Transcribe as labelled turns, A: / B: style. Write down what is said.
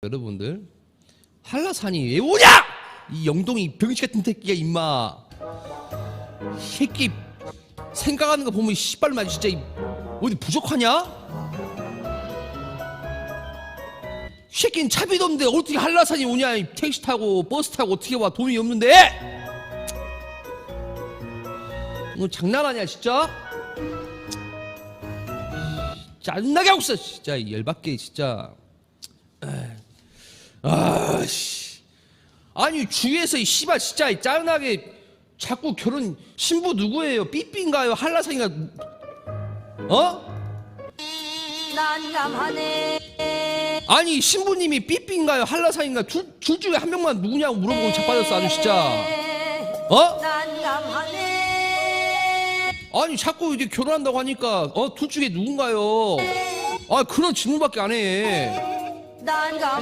A: 여러분들 한라산이 왜 오냐! 이 영동이 병신 같은 새끼가 임마 새끼 생각하는 거 보면 씨발만 진짜 어디 부족하냐? 새끼는 차비도 없는데 어떻게 한라산이 오냐? 택시 타고 버스 타고 어떻게 와? 돈이 없는데? 너 장난하냐 진짜? 짜증나게 하고 있어 진짜 열받게 진짜. 아씨, 아니 주위에서 이 씨발 진짜 짜증나게 자꾸 결혼 신부 누구예요? 삐삐인가요? 한라산인가? 어?
B: 난감하네.
A: 아니 신부님이 삐삐인가요? 한라산인가? 둘 중에 한 명만 누구냐고 물어보고 자빠졌어 아주 진짜. 어?
B: 난감하네.
A: 아니 자꾸 이제 결혼한다고 하니까 둘 중에 누군가요? 아 그런 질문밖에 안 해.
B: 난감